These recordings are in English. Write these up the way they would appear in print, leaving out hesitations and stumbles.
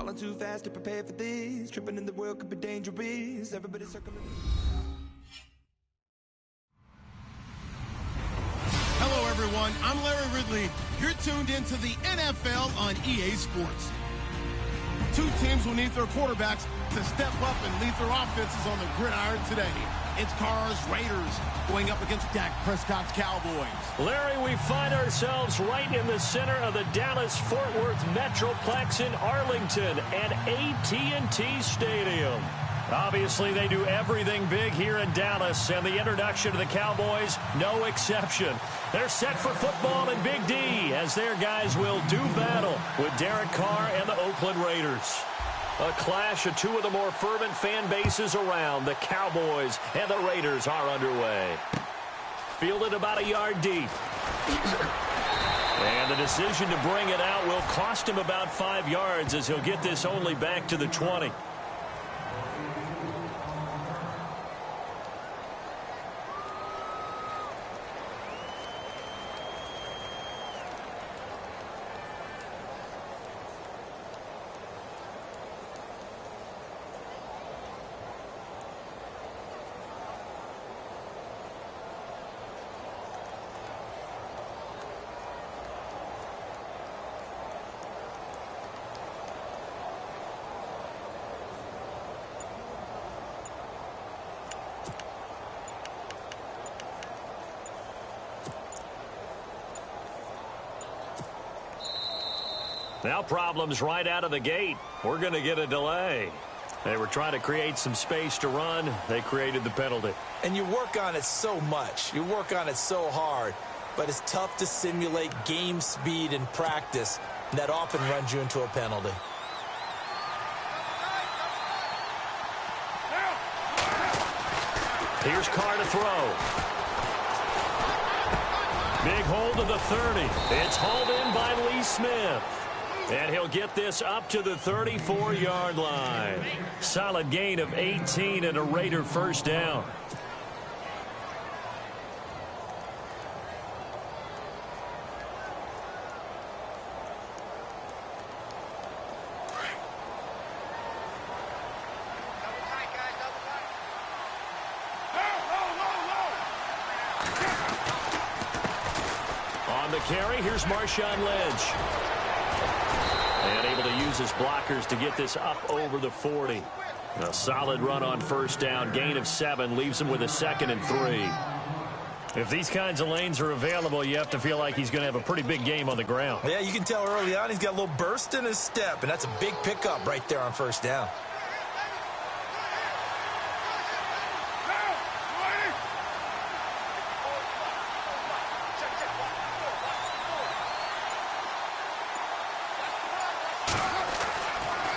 Falling too fast to prepare for this. Tripping in the world could be dangerous. Everybody circling. Hello, everyone. I'm Larry Ridley. You're tuned into the NFL on EA Sports. Two teams will need their quarterbacks to step up and lead their offenses on the gridiron today. It's Carr's Raiders going up against Dak Prescott's Cowboys. Larry, we find ourselves right in the center of the Dallas-Fort Worth Metroplex in Arlington at AT&T Stadium. Obviously, they do everything big here in Dallas, and the introduction to the Cowboys, no exception. They're set for football in Big D, as their guys will do battle with Derek Carr and the Oakland Raiders. A clash of two of the more fervent fan bases around. The Cowboys and the Raiders are underway. Fielded about a yard deep. And the decision to bring it out will cost him about 5 yards, as he'll get this only back to the 20. Now problems right out of the gate. We're going to get a delay. They were trying to create some space to run. They created the penalty. And you work on it so much. You work on it so hard. But it's tough to simulate game speed in practice. And that often runs you into a penalty. Here's Carr to throw. Big hold of the 30. It's hauled in by Lee Smith. And he'll get this up to the 34-yard line. Solid gain of 18 and a Raider first down. On the carry, here's Marshawn Lynch. And able to use his blockers to get this up over the 40. A solid run on first down. Gain of 7 leaves him with a 2nd and 3. If these kinds of lanes are available, you have to feel like he's going to have a pretty big game on the ground. Yeah, you can tell early on he's got a little burst in his step, and that's a big pickup right there on first down.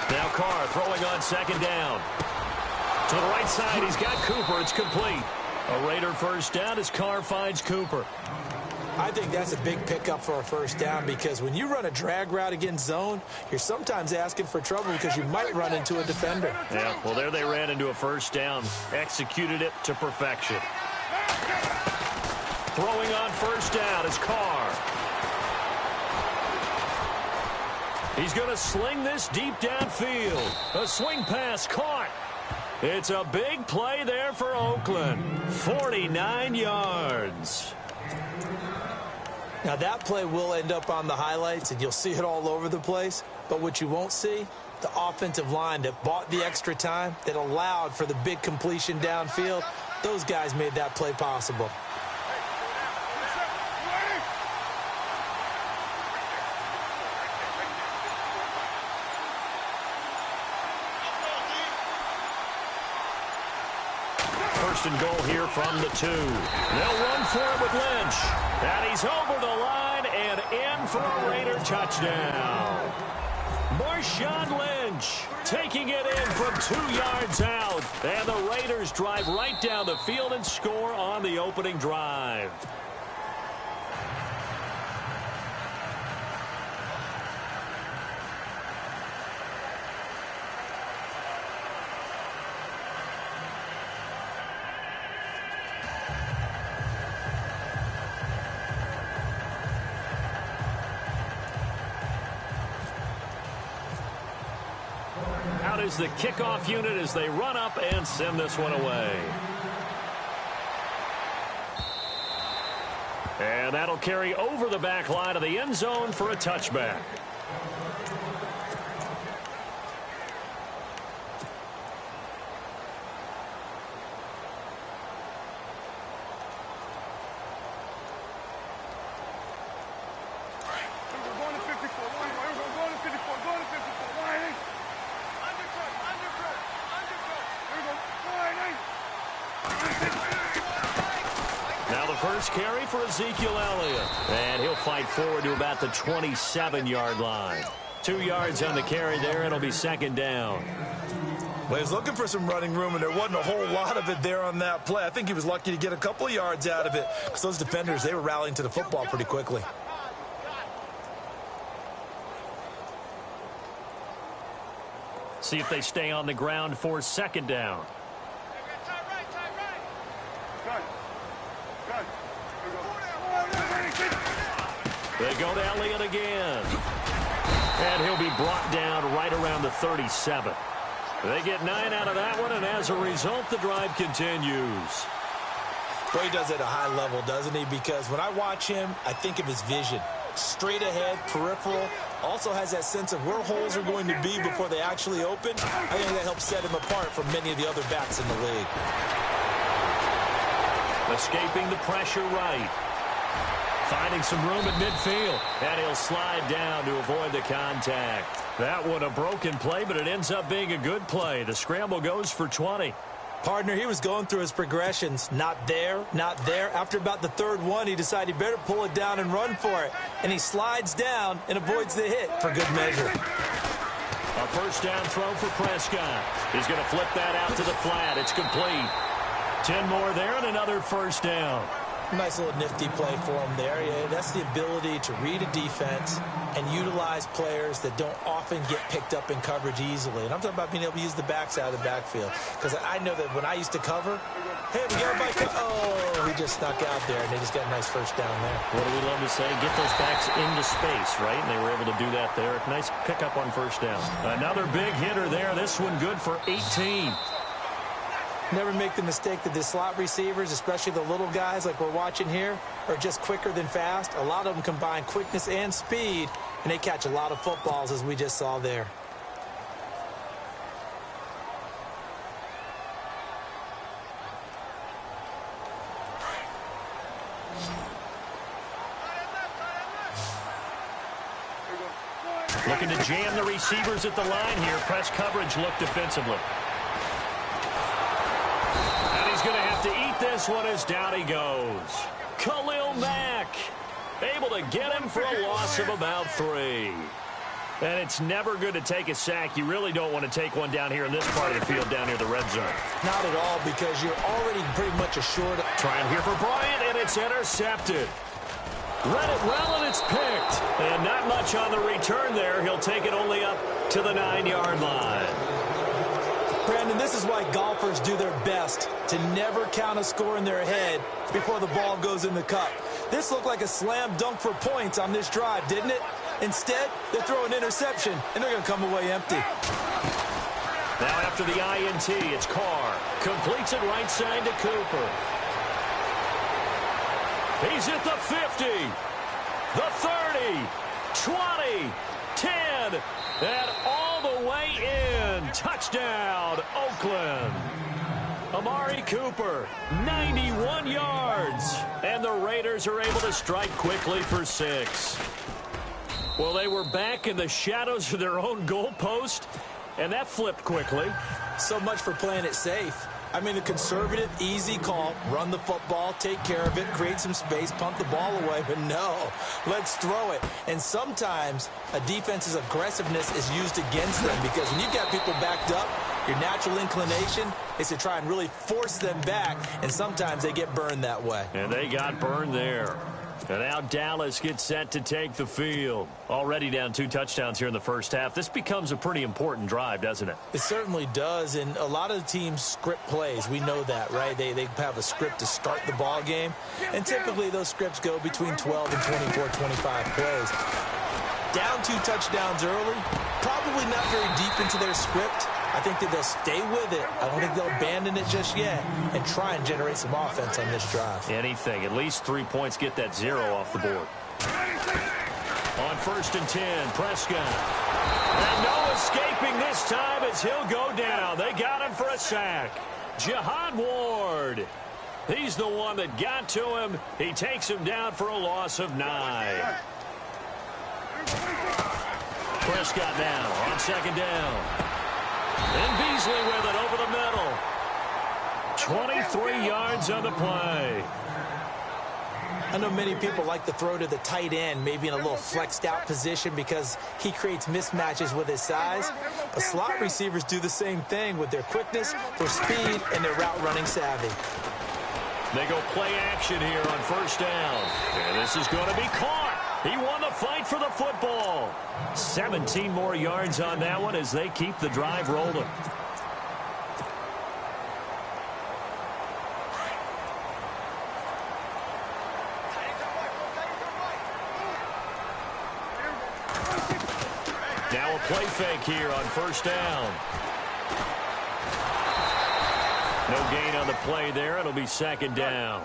Now Carr throwing on 2nd down. To the right side, he's got Cooper. It's complete. A Raider first down as Carr finds Cooper. I think that's a big pickup for a first down, because when you run a drag route against zone, you're sometimes asking for trouble because you might run into a defender. Yeah, well, there they ran into a first down. Executed it to perfection. Throwing on first down is Carr. He's going to sling this deep downfield. A swing pass caught. It's a big play there for Oakland. 49 yards. Now, that play will end up on the highlights, and you'll see it all over the place. But what you won't see, the offensive line that bought the extra time, that allowed for the big completion downfield, those guys made that play possible. First and goal here from the 2. They'll run for it with Lynch. And he's over the line and in for a Raider touchdown. Marshawn Lynch taking it in from 2 yards out. And the Raiders drive right down the field and score on the opening drive. is the kickoff unit as they run up and send this one away. And that'll carry over the back line of the end zone for a touchback. First carry for Ezekiel Elliott. And he'll fight forward to about the 27-yard line. 2 yards on the carry there. It'll be second down. Well, he was looking for some running room, and there wasn't a whole lot of it there on that play. I think he was lucky to get a couple of yards out of it because those defenders, they were rallying to the football pretty quickly. See if they stay on the ground for second down. They go to Elliott again. And he'll be brought down right around the 37. They get 9 out of that one, and as a result, the drive continues. Well, he does it at a high level, doesn't he? Because when I watch him, I think of his vision. Straight ahead, peripheral. Also has that sense of where holes are going to be before they actually open. I think that helps set him apart from many of the other backs in the league. Escaping the pressure right. Finding some room at midfield. And he'll slide down to avoid the contact. That one a broken play, but it ends up being a good play. The scramble goes for 20. Partner, he was going through his progressions. Not there, not there. After about the third one, he decided he better pull it down and run for it. And he slides down and avoids the hit for good measure. A first down throw for Prescott. He's going to flip that out to the flat. It's complete. 10 more there and another first down. Nice little nifty play for him there. Yeah, that's the ability to read a defense and utilize players that don't often get picked up in coverage easily. And I'm talking about being able to use the backs out of the backfield. Because I know that when I used to cover, hey, we got everybody. Oh, he just snuck out there, and they just got a nice first down there. What do we love to say? Get those backs into space, right? And they were able to do that there. Nice pickup on first down. Another big hitter there. This one good for 18. Never make the mistake that the slot receivers, especially the little guys like we're watching here, are just quicker than fast. A lot of them combine quickness and speed, and they catch a lot of footballs, as we just saw there. Looking to jam the receivers at the line here. Press coverage look defensively. Going to have to eat this one as down he goes. Khalil Mack able to get him for a loss of about 3. And it's never good to take a sack. You really don't want to take one down here in this part of the field down near the red zone. Not at all, because you're already pretty much assured. Trying here for Bryant, and it's intercepted. Read it well, and it's picked. And not much on the return there. He'll take it only up to the 9-yard line. Brandon, this is why golfers do their best to never count a score in their head before the ball goes in the cup. This looked like a slam dunk for points on this drive, didn't it? Instead, they throw an interception, and they're going to come away empty. Now after the INT, it's Carr. Completes it right side to Cooper. He's at the 50, the 30, 20, 10, and all the way in. Touchdown, Oakland. Amari Cooper, 91 yards. And the Raiders are able to strike quickly for 6. Well, they were back in the shadows of their own goalpost, and that flipped quickly. So much for playing it safe. I mean, a conservative, easy call, run the football, take care of it, create some space, punt the ball away. But no, let's throw it. And sometimes a defense's aggressiveness is used against them, because when you've got people backed up, your natural inclination is to try and really force them back, and sometimes they get burned that way. And they got burned there. And now Dallas gets set to take the field. Already down 2 touchdowns here in the first half. This becomes a pretty important drive, doesn't it? It certainly does, and a lot of the teams script plays. We know that, right? They have a script to start the ball game, and typically those scripts go between 12 and 24, 25 plays. Down 2 touchdowns early, probably not very deep into their script. I think that they'll stay with it. I don't think they'll abandon it just yet and try and generate some offense on this drive. Anything. At least 3 points, get that 0 off the board. On 1st and 10, Prescott. And no escaping this time as he'll go down. They got him for a sack. Jihad Ward. He's the one that got to him. He takes him down for a loss of 9. Prescott now on 2nd down. And Beasley with it over the middle. 23 yards on the play. I know many people like to throw to the tight end, maybe in a little flexed out position because he creates mismatches with his size. But slot receivers do the same thing with their quickness, their speed, and their route running savvy. They go play action here on 1st down. And this is going to be caught. He won the fight for the football. 17 more yards on that one as they keep the drive rolling. Now a play fake here on 1st down. No gain on the play there. It'll be 2nd down.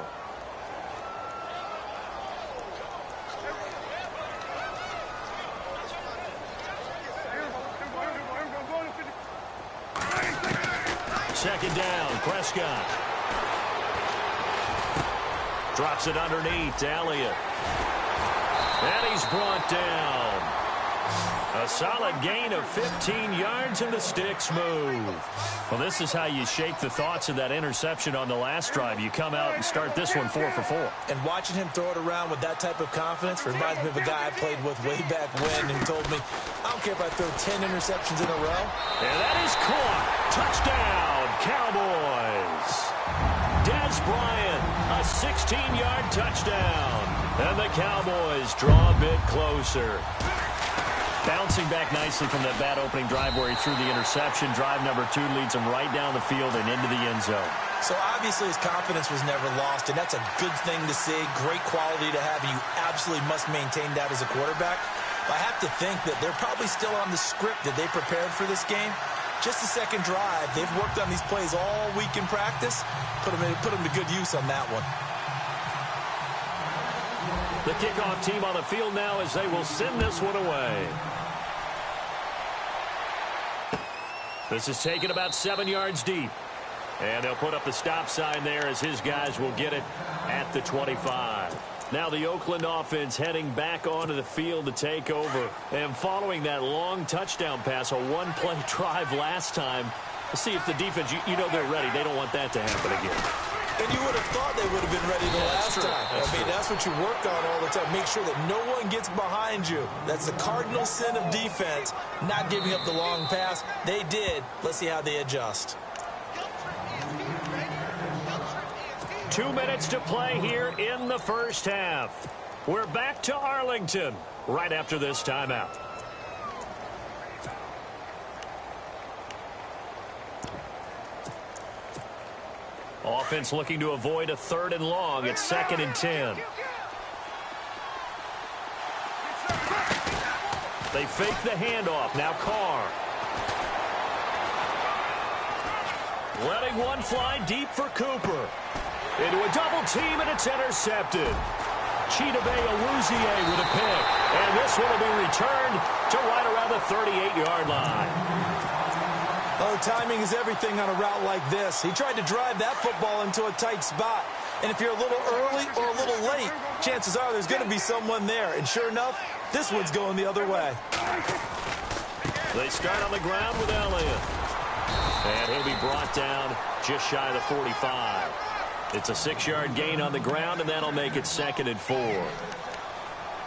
Second down, Prescott. Drops it underneath to Elliott. And he's brought down. A solid gain of 15 yards and the sticks move. Well, this is how you shake the thoughts of that interception on the last drive. You come out and start this one 4 for 4. And watching him throw it around with that type of confidence reminds me of a guy I played with way back when who told me, I don't care if I throw 10 interceptions in a row. And that is caught. Touchdown, Cowboys. Dez Bryant, a 16-yard touchdown. And the Cowboys draw a bit closer. Bouncing back nicely from that bad opening drive where he threw the interception. Drive number 2 leads him right down the field and into the end zone. So obviously his confidence was never lost, and that's a good thing to see. Great quality to have, and you absolutely must maintain that as a quarterback. But I have to think that they're probably still on the script that they prepared for this game. Just the second drive. They've worked on these plays all week in practice. Put them to good use on that one. The kickoff team on the field now as they will send this one away. This is taken about 7 yards deep. And they'll put up the stop sign there as his guys will get it at the 25. Now the Oakland offense heading back onto the field to take over. And following that long touchdown pass, a one-play drive last time, to see if the defense, you know they're ready. They don't want that to happen again. And you would have thought they would have been ready the last time. That's what you work on all the time. Make sure that no one gets behind you. That's the cardinal sin of defense, not giving up the long pass. They did. Let's see how they adjust. 2 minutes to play here in the first half. We're back to Arlington right after this timeout. Offense looking to avoid a 3rd and long. It's 2nd and 10. They fake the handoff. Now Carr. Letting one fly deep for Cooper. Into a double team, and it's intercepted. Chidobe Awuzie with a pick. And this one will be returned to right around the 38-yard line. Oh, timing is everything on a route like this. He tried to drive that football into a tight spot. And if you're a little early or a little late, chances are there's going to be someone there. And sure enough, this one's going the other way. They start on the ground with Elliott. And he'll be brought down just shy of the 45. It's a 6-yard gain on the ground, and that'll make it 2nd and 4.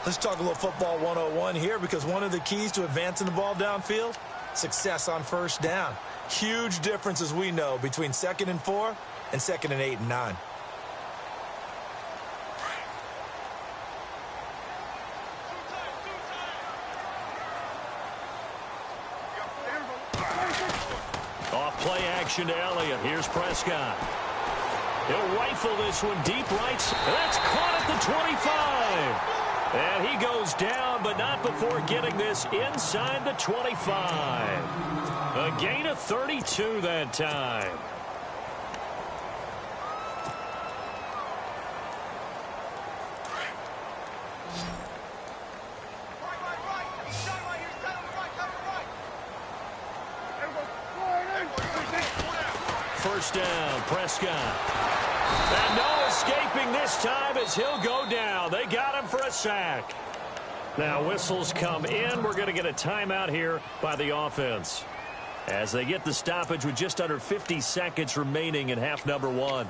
Let's talk a little football 101 here, because one of the keys to advancing the ball downfield, success on 1st down. Huge difference, as we know, between 2nd and 4 and 2nd and 8 and 9. Off play action to Elliott. Here's Prescott. He'll rifle this one deep right. That's caught at the 25. And he goes down, but not before getting this inside the 25. A gain of 32 that time. First down, Prescott. And no escaping this time as he'll go down. They got him for a sack. Now whistles come in. We're going to get a timeout here by the offense, as they get the stoppage with just under 50 seconds remaining in half number one.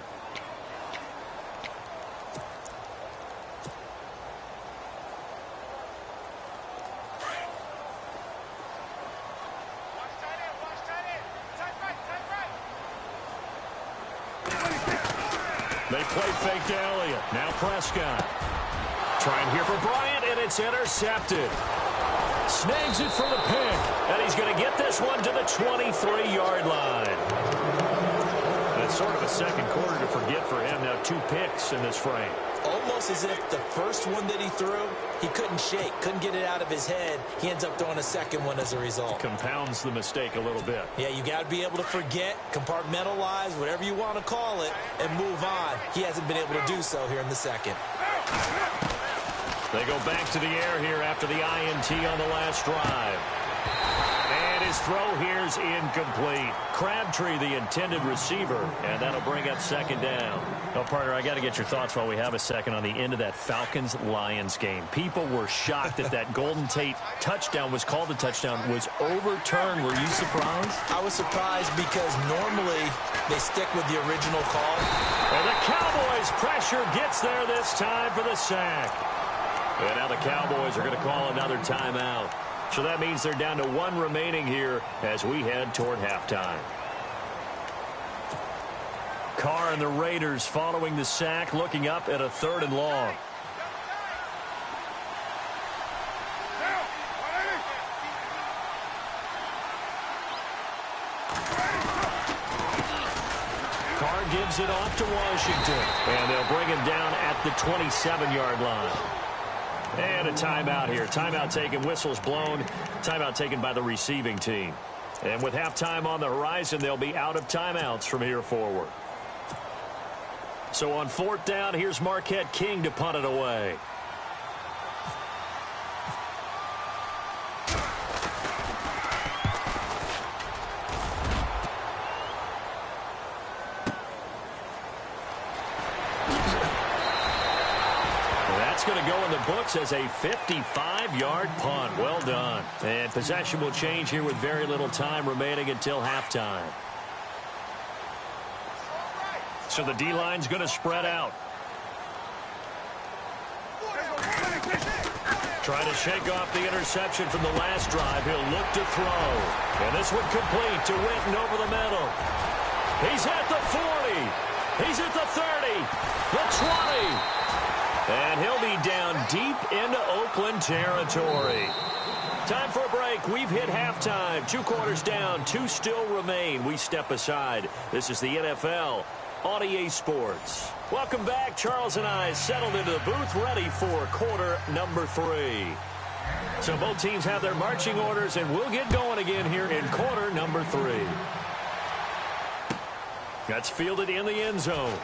They play fake to Elliott. Now Prescott. Trying here for Bryant, and it's intercepted. Snags it for the pick, and he's going to get this one to the 23-yard line. That's sort of a second quarter to forget for him. Now 2 picks in this frame. Almost as if the first one that he threw, he couldn't shake, couldn't get it out of his head. He ends up throwing a second one as a result. Compounds the mistake a little bit. Yeah, you got to be able to forget, compartmentalize, whatever you want to call it, and move on. He hasn't been able to do so here in the second. They go back to the air here after the INT on the last drive. And his throw here's incomplete. Crabtree, the intended receiver, and that'll bring up second down. Well, partner, I got to get your thoughts while we have a second on the end of that Falcons-Lions game. People were shocked that that Golden Tate touchdown was called a touchdown, was overturned. Were you surprised? I was surprised because normally they stick with the original call. And the Cowboys' pressure gets there this time for the sack. And now the Cowboys are going to call another timeout. So that means they're down to 1 remaining here as we head toward halftime. Carr and the Raiders following the sack, looking up at a 3rd and long. Carr gives it off to Washington, and they'll bring him down at the 27-yard line. And a timeout here. Timeout taken, whistles blown. Timeout taken by the receiving team. And with halftime on the horizon, they'll be out of timeouts from here forward. So on 4th down, here's Marquette King to punt it away. Going to go in the books as a 55-yard punt. Well done. And possession will change here with very little time remaining until halftime. So the D-line's going to spread out. Trying to shake off the interception from the last drive. He'll look to throw. And this one complete to Witten over the middle. He's at the 40. He's at the 30. The 20. And he'll be down deep into Oakland territory. Time for a break. We've hit halftime. 2 quarters down. 2 still remain. We step aside. This is the NFL on EA Sports. Welcome back. Charles and I settled into the booth, ready for quarter number 3. So both teams have their marching orders, and we'll get going again here in quarter number 3. That's fielded in the end zone.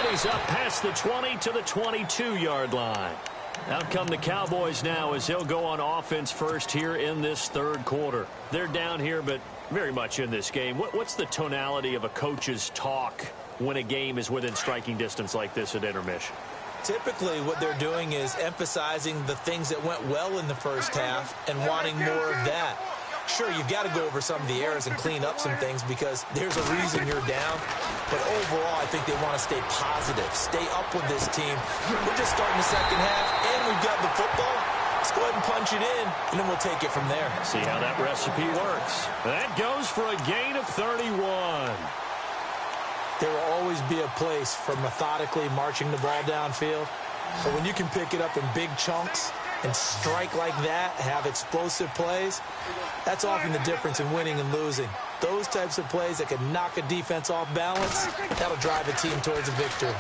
He's up past the 20 to the 22-yard line. Out come the Cowboys now as they'll go on offense first here in this 3rd quarter. They're down here, but very much in this game. What's the tonality of a coach's talk when a game is within striking distance like this at intermission? Typically, what they're doing is emphasizing the things that went well in the first half and wanting more of that. Sure, you've got to go over some of the errors and clean up some things because there's a reason you're down. But overall, I think they want to stay positive, stay up with this team. We're just starting the second half, and we've got the football. Let's go ahead and punch it in, and then we'll take it from there. See how that recipe works. That goes for a gain of 31. There will always be a place for methodically marching the ball downfield. But when you can pick it up in big chunks and strike like that, have explosive plays, that's often the difference in winning and losing. Those types of plays that can knock a defense off balance, that'll drive a team towards a victory.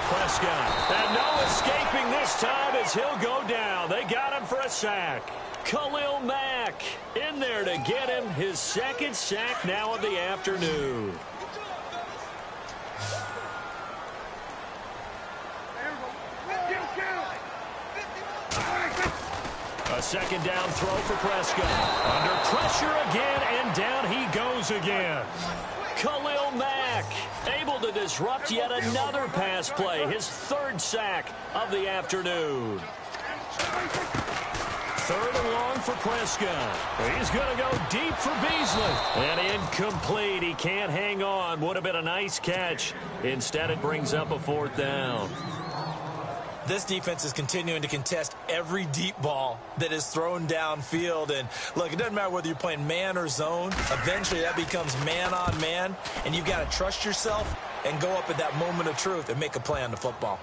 Prescott. And no escaping this time as he'll go down. They got him for a sack. Khalil Mack in there to get him his second sack now of the afternoon. A second down throw for Prescott. Under pressure again, and down he goes again. Khalil Mack able to disrupt yet another pass play. His third sack of the afternoon. Third and long for Prescott. He's going to go deep for Beasley. And incomplete. He can't hang on. Would have been a nice catch. Instead, it brings up a fourth down. This defense is continuing to contest every deep ball that is thrown downfield. And, look, it doesn't matter whether you're playing man or zone. Eventually, that becomes man on man. And you've got to trust yourself and go up at that moment of truth and make a play on the football.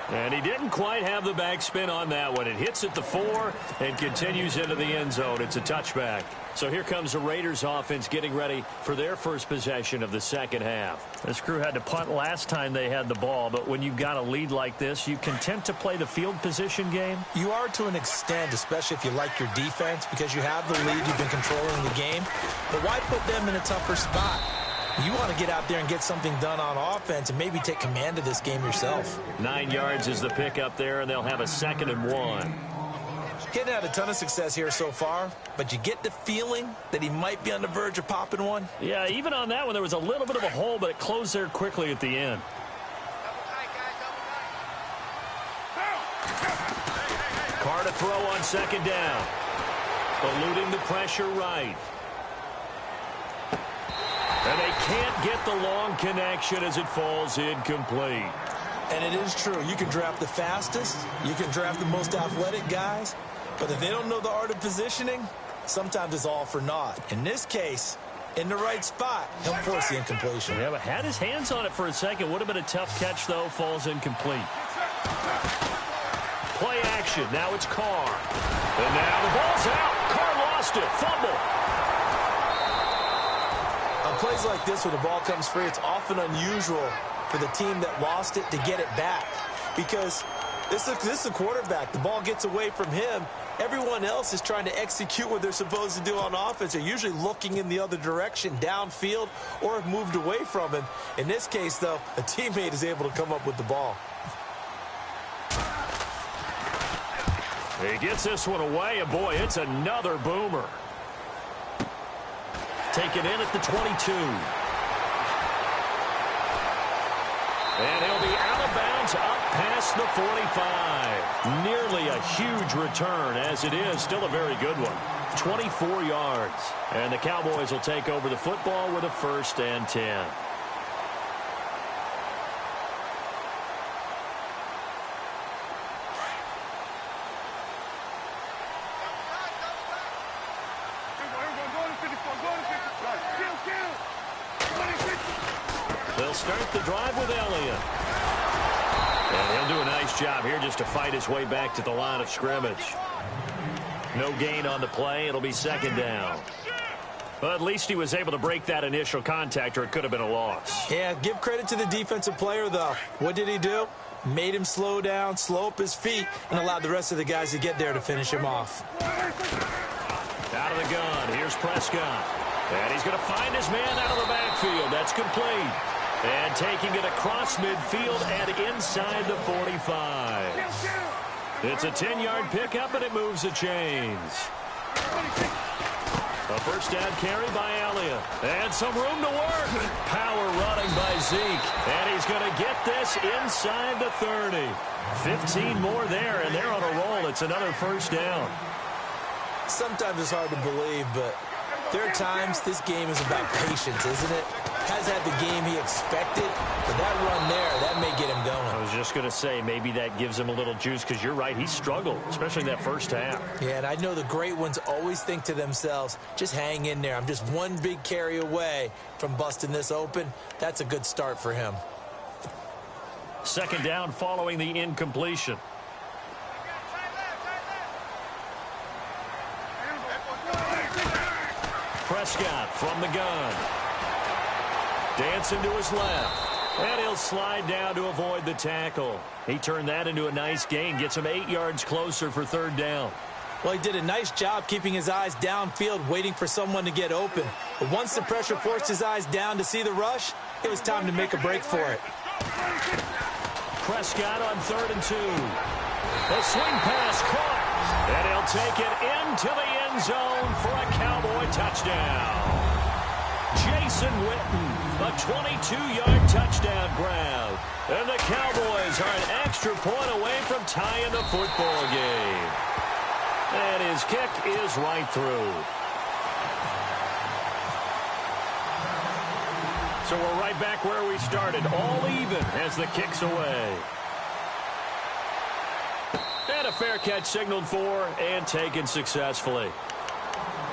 And he didn't quite have the backspin on that one. It hits at the 4 and continues into the end zone. It's a touchback. So here comes the Raiders offense getting ready for their first possession of the second half. This crew had to punt last time they had the ball, but when you've got a lead like this, you content to play the field position game? You are to an extent, especially if you like your defense, because you have the lead, you've been controlling the game. But why put them in a tougher spot? You want to get out there and get something done on offense and maybe take command of this game yourself. 9 yards is the pick up there, and they'll have a 2nd and 1. Getting had a ton of success here so far, but you get the feeling that he might be on the verge of popping one. Yeah, even on that one, there was a little bit of a hole, but it closed there quickly at the end. Carr to throw on 2nd down. Eluding the pressure right. And they can't get the long connection as it falls incomplete. And it is true. You can draft the fastest. You can draft the most athletic guys. But if they don't know the art of positioning, sometimes it's all for naught. In this case, in the right spot, he'll force the incompletion. Yeah, but had his hands on it for a second. Would have been a tough catch, though. Falls incomplete. Play action. Now it's Carr. And now the ball's out. Carr lost it. Fumble. On plays like this where the ball comes free, it's often unusual for the team that lost it to get it back. Because this is a quarterback. The ball gets away from him. Everyone else is trying to execute what they're supposed to do on offense. They're usually looking in the other direction, downfield, or have moved away from him. In this case, though, a teammate is able to come up with the ball. He gets this one away, and boy, it's another boomer. Taken in at the 22. And he'll be out of bounds up past the 45. Nearly a huge return, as it is still a very good one. 24 yards. And the Cowboys will take over the football with a 1st and 10. They'll start the drive with Elliott. And he'll do a nice job here just to fight his way back to the line of scrimmage. No gain on the play. It'll be 2nd down. But at least he was able to break that initial contact, or it could have been a loss. Yeah, give credit to the defensive player, though. What did he do? Made him slow down, slow up his feet, and allowed the rest of the guys to get there to finish him off. Out of the gun. Here's Prescott. And he's going to find his man out of the backfield. That's complete. And taking it across midfield and inside the 45. It's a 10-yard pickup, and it moves the chains. A 1st down carry by Elliott. And some room to work. Power running by Zeke. And he's going to get this inside the 30. 15 more there, and they're on a roll. It's another 1st down. Sometimes it's hard to believe, but there are times this game is about patience, isn't it? Has had the game he expected, but that run there, that may get him going. I was just going to say, maybe that gives him a little juice, because you're right, he struggled, especially in that 1st half. Yeah, and I know the great ones always think to themselves, just hang in there. I'm just one big carry away from busting this open. That's a good start for him. 2nd down following the incompletion. Prescott from the gun. Dancing to his left. And he'll slide down to avoid the tackle. He turned that into a nice gain, gets him 8 yards closer for third down. Well, he did a nice job keeping his eyes downfield, waiting for someone to get open. But once the pressure forced his eyes down to see the rush, it was time to make a break for it. Prescott on 3rd and 2. The swing pass caught. And he'll take it into the end zone for a Cowboy touchdown. Jason Witten, a 22-yard touchdown grab. And the Cowboys are an extra point away from tying the football game. And his kick is right through. So we're right back where we started, all even as the kick's away. And a fair catch signaled for and taken successfully.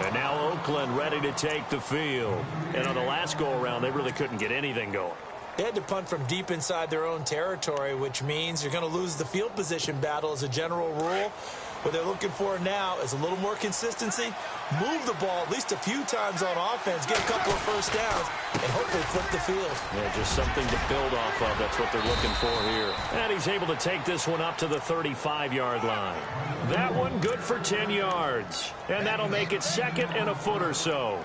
And now Oakland ready to take the field. And on the last go-around, they really couldn't get anything going. They had to punt from deep inside their own territory, which means you're going to lose the field position battle as a general rule. What they're looking for now is a little more consistency, move the ball at least a few times on offense, get a couple of first downs, and hopefully flip the field. Yeah, just something to build off of. That's what they're looking for here. And he's able to take this one up to the 35-yard line. That one good for 10 yards. And that'll make it second and a foot or so.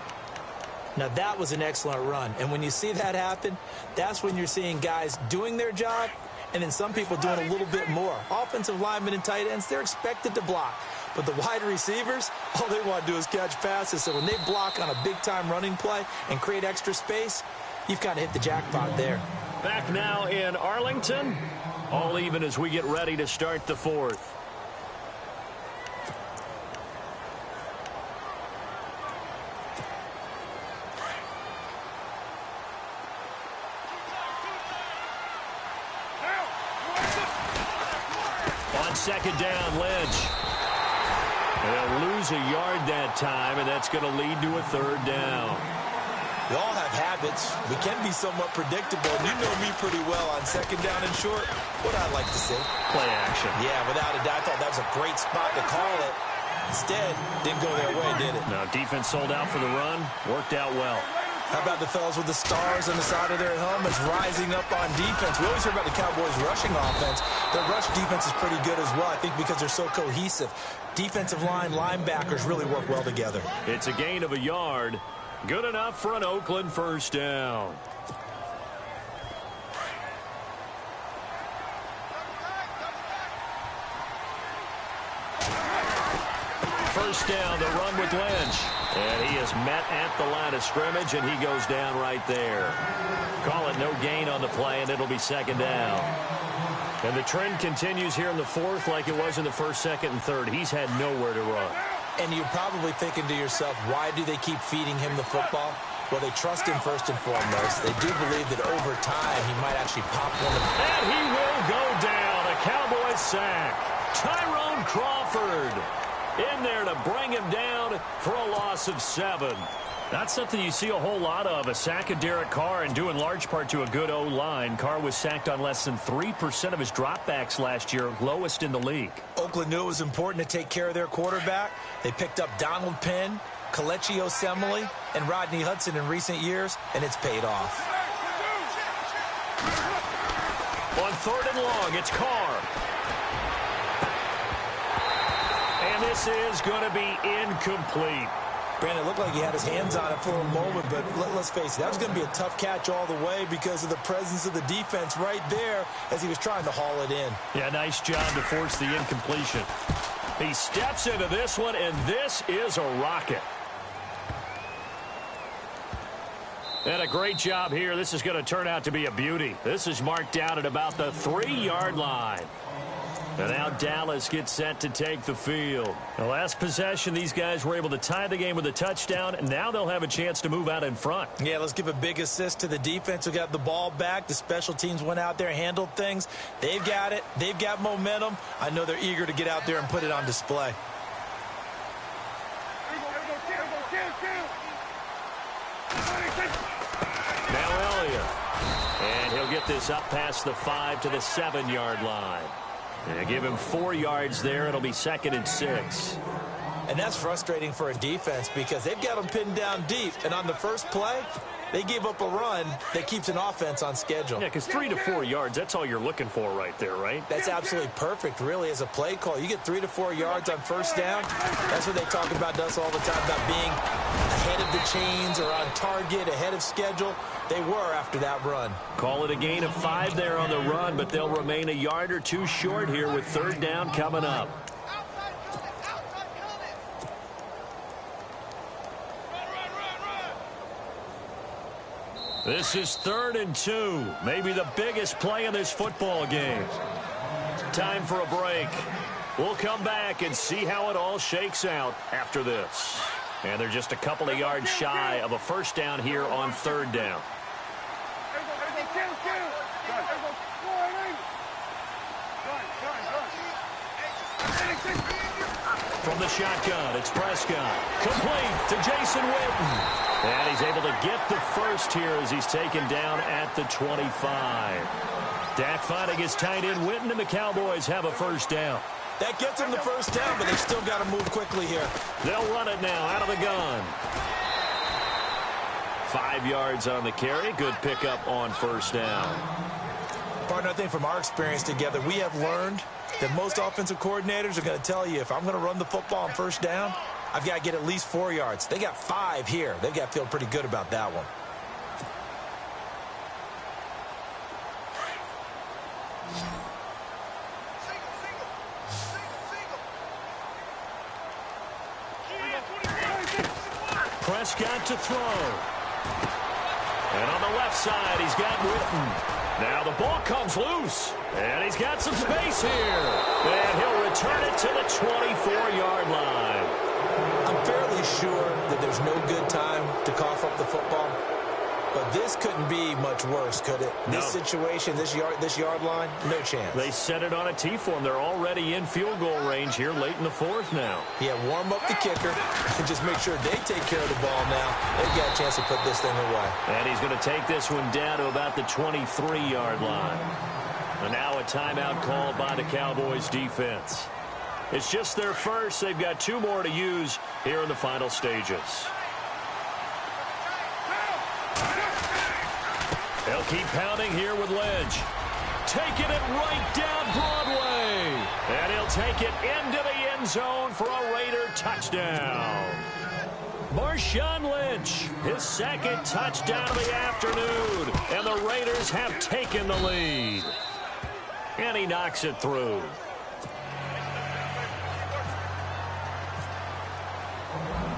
Now, that was an excellent run. And when you see that happen, that's when you're seeing guys doing their job and then some people doing a little bit more. Offensive linemen and tight ends, they're expected to block. But the wide receivers, all they want to do is catch passes. So when they block on a big-time running play and create extra space, you've kind of hit the jackpot there. Back now in Arlington, all even as we get ready to start the fourth. Second down, Lynch. They'll lose a yard that time, and that's going to lead to a third down. We all have habits. We can be somewhat predictable. And you know me pretty well on second down and short. What I'd like to see. Play action. Yeah, without a doubt. I thought that was a great spot to call it. Instead, didn't go their way, did it? No, defense sold out for the run. Worked out well. How about the fellas with the stars on the side of their helmets rising up on defense? We always hear about the Cowboys' rushing offense. Their rush defense is pretty good as well, I think, because they're so cohesive. Defensive line, linebackers really work well together. It's a gain of a yard. Good enough for an Oakland first down. First down, the run with Lynch. And he is met at the line of scrimmage, and he goes down right there. Call it no gain on the play, and it'll be second down. And the trend continues here in the fourth like it was in the first, second, and third. He's had nowhere to run. And you're probably thinking to yourself, why do they keep feeding him the football? Well, they trust him first and foremost. They do believe that over time he might actually pop one. And he will go down. A Cowboys sack. Tyrone Crawford in there to bring him down for a loss of 7. That's something you see a whole lot of, a sack of Derek Carr, and due in large part to a good O-line. Carr was sacked on less than 3% of his dropbacks last year, lowest in the league. Oakland knew it was important to take care of their quarterback. They picked up Donald Penn, Kelechi Osemele, and Rodney Hudson in recent years, and it's paid off. On 3rd and long, it's Carr. And this is going to be incomplete. Brandon, it looked like he had his hands on it for a moment, but let's face it, that was going to be a tough catch all the way because of the presence of the defense right there as he was trying to haul it in. Yeah, nice job to force the incompletion. He steps into this one, and this is a rocket. And a great job here. This is going to turn out to be a beauty. This is marked down at about the 3-yard line. And now Dallas gets set to take the field. The last possession, these guys were able to tie the game with a touchdown, and now they'll have a chance to move out in front. Yeah, let's give a big assist to the defense who got the ball back. The special teams went out there, handled things. They've got it. They've got momentum. I know they're eager to get out there and put it on display. Now Elliott. And he'll get this up past the 5 to the 7-yard line. And give him 4 yards there. It'll be 2nd and 6. And that's frustrating for a defense because they've got them pinned down deep. And on the first play, They gave up a run that keeps an offense on schedule. Yeah, because 3 to 4 yards, that's all you're looking for right there, right? That's absolutely perfect, really, as a play call. You get 3 to 4 yards on first down. That's what they talk about us all the time, about being ahead of the chains or on target, ahead of schedule. They were after that run. Call it a gain of 5 there on the run, but they'll remain a yard or two short here with third down coming up. This is 3rd and 2, maybe the biggest play in this football game. Time for a break. We'll come back and see how it all shakes out after this. And they're just a couple of yards shy of a first down here on third down. From the shotgun, it's Prescott. Complete to Jason Witten. And he's able to get the first here as he's taken down at the 25. Dak finding his tight end Witten, and the Cowboys have a first down. That gets them the first down, but they've still got to move quickly here. They'll run it now out of the gun. 5 yards on the carry. Good pickup on first down. Partner, I think from our experience together, we have learned that most offensive coordinators are going to tell you, if I'm going to run the football on first down, I've got to get at least 4 yards. They got 5 here. They've got to feel pretty good about that one. Prescott to throw. And on the left side, he's got Witten. Now the ball comes loose. And he's got some space here. And he'll return it to the 24-yard line. I'm fairly sure that there's no good time to cough up the football. But this couldn't be much worse, could it? No. This situation, this yard line, no chance. They set it on a T-form. They're already in field goal range here late in the fourth now. Yeah, warm up the kicker and just make sure they take care of the ball now. They've got a chance to put this thing away. And he's going to take this one down to about the 23-yard line. And now a timeout called by the Cowboys defense. It's just their first. They've got 2 more to use here in the final stages. They'll keep pounding here with Lynch. Taking it right down Broadway. And he'll take it into the end zone for a Raider touchdown. Marshawn Lynch, his second touchdown of the afternoon. And the Raiders have taken the lead. And he knocks it through.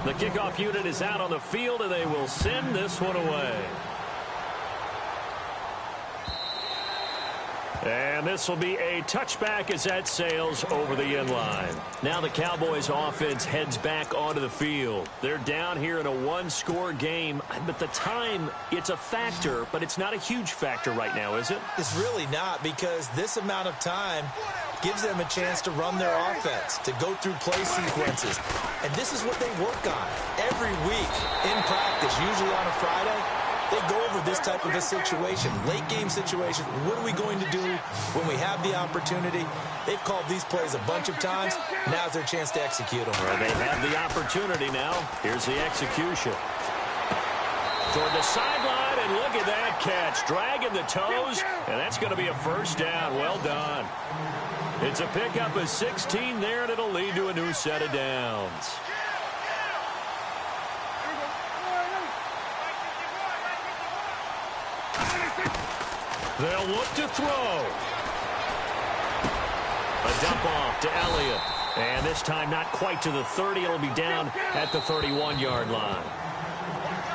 The kickoff unit is out on the field, and they will send this one away. And this will be a touchback as that sails over the end line. Now the Cowboys offense heads back onto the field. They're down here in a 1-score game, but the time, it's a factor, but it's not a huge factor right now, is it? It's really not, because this amount of time gives them a chance to run their offense, to go through play sequences. And this is what they work on every week in practice, usually on a Friday. They go over this type of a situation, late game situation. What are we going to do when we have the opportunity? They've called these plays a bunch of times. Now's their chance to execute them. Well, they have the opportunity now. Here's the execution. Toward the sideline, and look at that catch. Dragging the toes, and that's going to be a first down. Well done. It's a pickup of 16 there, and it'll lead to a new set of downs. They'll look to throw. A dump off to Elliott. And this time not quite to the 30. It'll be down at the 31-yard line.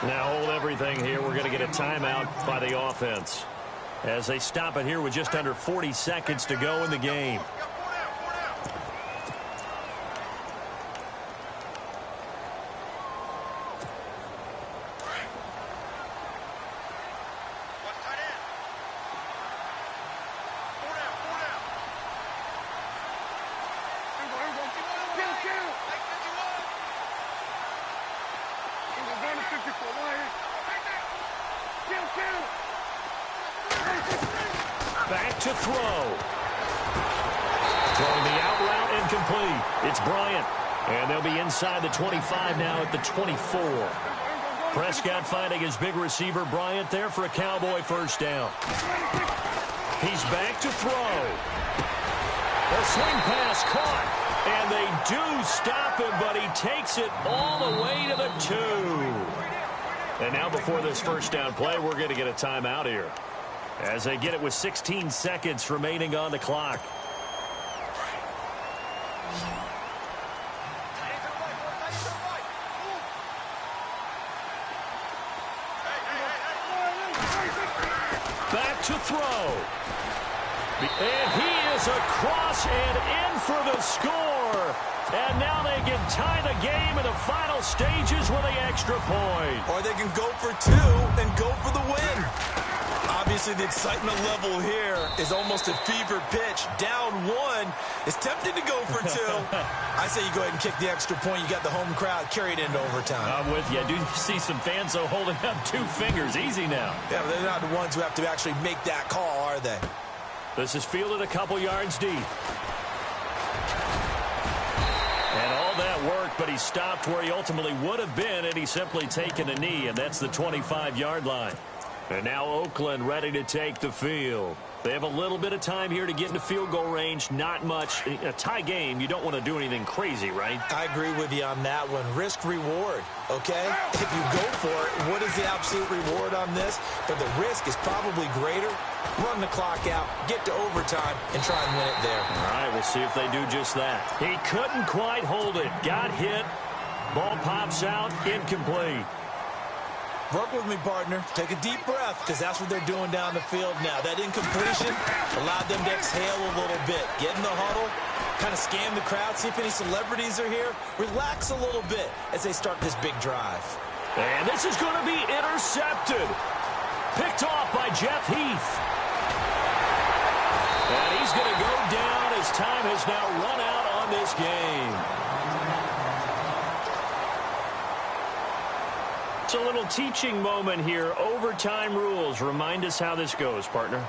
Now hold everything here. We're going to get a timeout by the offense as they stop it here with just under 40 seconds to go in the game. Back to throw. Throwing the out route incomplete. It's Bryant. And they'll be inside the 25 now at the 24. Prescott finding his big receiver, Bryant, there for a Cowboy first down. He's back to throw. A swing pass caught. And they do stop him, but he takes it all the way to the 2. And now before this first down play, we're going to get a timeout here, as they get it with 16 seconds remaining on the clock. Back to throw. And he is across and in for the score. And now they can tie the game in the final stages with the extra point. Or they can go for 2 and go for the win. Obviously, the excitement level here is almost a fever pitch. Down 1. It's tempting to go for 2. I say you go ahead and kick the extra point. You got the home crowd. Carry it into overtime. I'm with you. I do see some fans, though, holding up 2 fingers. Easy now. Yeah, but they're not the ones who have to actually make that call, are they? This is fielded a couple yards deep. And all that work, but he stopped where he ultimately would have been, and he's simply taken a knee, and that's the 25-yard line. And now Oakland ready to take the field. They have a little bit of time here to get into field goal range. Not much. A tie game, you don't want to do anything crazy, right? I agree with you on that one. Risk reward, okay? If you go for it, what is the absolute reward on this? But the risk is probably greater. Run the clock out, get to overtime, and try and win it there. All right, we'll see if they do just that. He couldn't quite hold it. Got hit. Ball pops out. Incomplete. Work with me, partner. Take a deep breath, because that's what they're doing down the field now. That incompletion allowed them to exhale a little bit. Get in the huddle, kind of scan the crowd, see if any celebrities are here. Relax a little bit as they start this big drive. And this is going to be intercepted. Picked off by Jeff Heath. And he's going to go down as time has now run out on this game. It's a little teaching moment here. Overtime rules. Remind us how this goes, partner.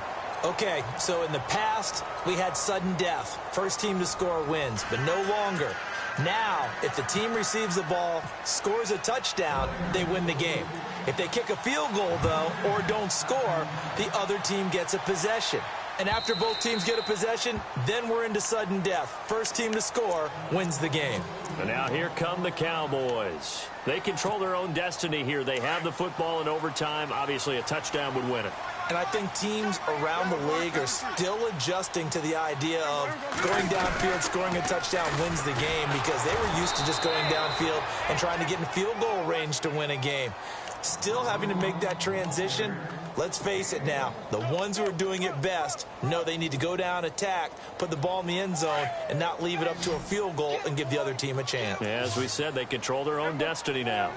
Okay, so in the past, we had sudden death. First team to score wins, but no longer. Now, if the team receives the ball, scores a touchdown, they win the game. If they kick a field goal, though, or don't score, the other team gets a possession. And after both teams get a possession, then we're into sudden death. First team to score wins the game. And now here come the Cowboys. They control their own destiny here. They have the football in overtime. Obviously, a touchdown would win it. And I think teams around the league are still adjusting to the idea of going downfield, scoring a touchdown wins the game, because they were used to just going downfield and trying to get in field goal range to win a game. Still having to make that transition. Let's face it now, the ones who are doing it best know they need to go down, attack, put the ball in the end zone, and not leave it up to a field goal and give the other team a chance. As we said, they control their own destiny now.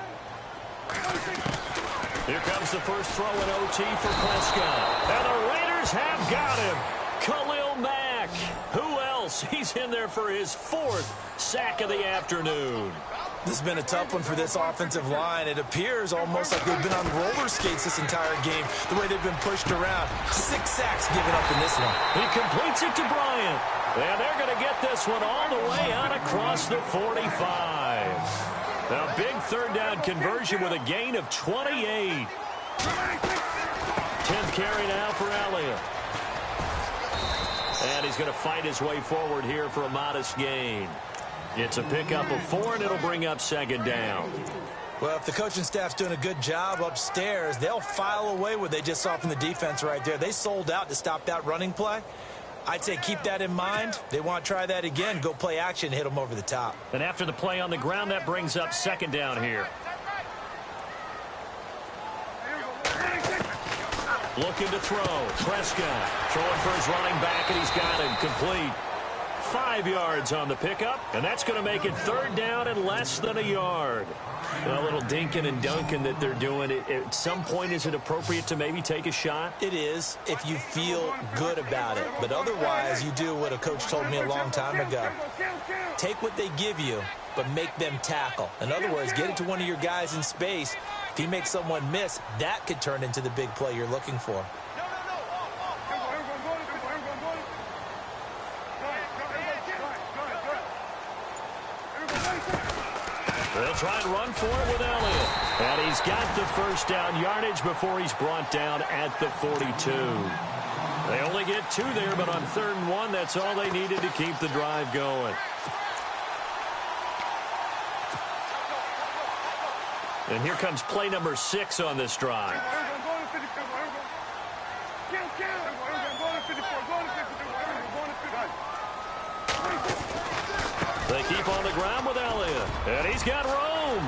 Here comes the first throw in OT for Prescott. And the Raiders have got him. Khalil Mack. Who else? He's in there for his 4th sack of the afternoon. This has been a tough one for this offensive line. It appears almost like they've been on roller skates this entire game, the way they've been pushed around. 6 sacks given up in this one. He completes it to Bryant. And they're going to get this one all the way out across the 45. A big third down conversion with a gain of 28. 10th carry now for Elliott. And he's going to fight his way forward here for a modest gain. It's a pickup of 4, and it'll bring up 2nd down. Well, if the coaching staff's doing a good job upstairs, they'll file away what they just saw from the defense right there. They sold out to stop that running play. I'd say keep that in mind. They want to try that again. Go play action, hit them over the top. And after the play on the ground, that brings up 2nd down here. Looking to throw. Prescott throwing for his running back, and he's got him complete. 5 yards on the pickup, and that's going to make it 3rd down and less than a yard. A little dinking and dunking that they're doing. At some point, is it appropriate to maybe take a shot? It is, if you feel good about it. But otherwise, you do what a coach told me a long time ago. Take what they give you, but make them tackle. In other words, get it to one of your guys in space. If he makes someone miss, that could turn into the big play you're looking for. They'll try and run for it with Elliott. And he's got the first down yardage before he's brought down at the 42. They only get 2 there, but on 3rd and 1, that's all they needed to keep the drive going. And here comes play number 6 on this drive. They keep on the ground with Elliott. And he's got room.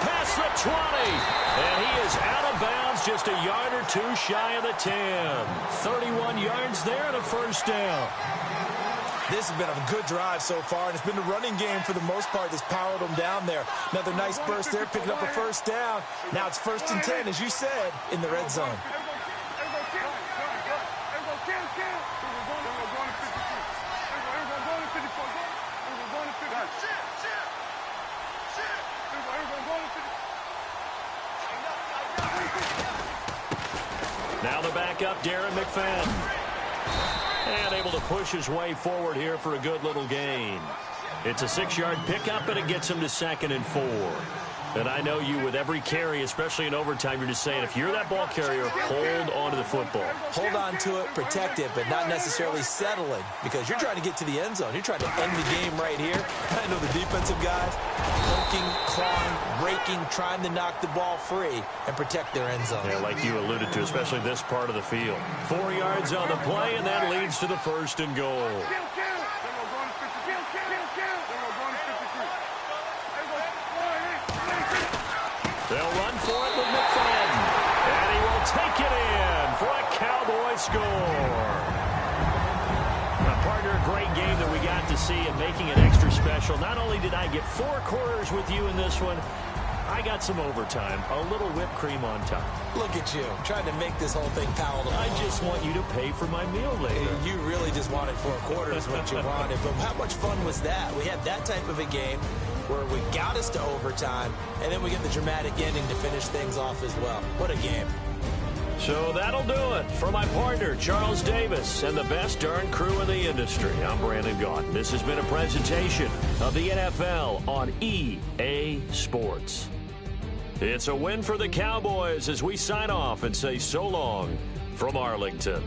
Past the 20. And he is out of bounds just a yard or 2 shy of the 10. 31 yards there and a first down. This has been a good drive so far, and it's been the running game for the most part that's powered them down there. Another nice burst there, picking up a first down. Now it's 1st and 10, as you said, in the red zone. Now the backup, Darren McFadden. And able to push his way forward here for a good little gain. It's a 6-yard pickup, and it gets him to 2nd and 4. And I know you, with every carry, especially in overtime, you're just saying, if you're that ball carrier, hold on to the football. Hold on to it, protect it, but not necessarily settling, because you're trying to get to the end zone. You're trying to end the game right here. I know the defensive guys poking, clawing, raking, trying to knock the ball free and protect their end zone. Yeah, like you alluded to, especially this part of the field. 4 yards on the play, and that leads to the 1st and goal. They'll run for it with McFadden. And he will take it in for a Cowboy score. A partner, a great game that we got to see and making it extra special. Not only did I get 4 quarters with you in this one, I got some overtime, a little whipped cream on top. Look at you, trying to make this whole thing palatable. I just want you to pay for my meal later. You really just wanted 4 quarters what you wanted. But how much fun was that? We had that type of a game where we got us to overtime, and then we get the dramatic ending to finish things off as well. What a game. So that'll do it for my partner, Charles Davis, and the best darn crew in the industry. I'm Brandon Gaughan. This has been a presentation of the NFL on EA Sports. It's a win for the Cowboys as we sign off and say so long from Arlington.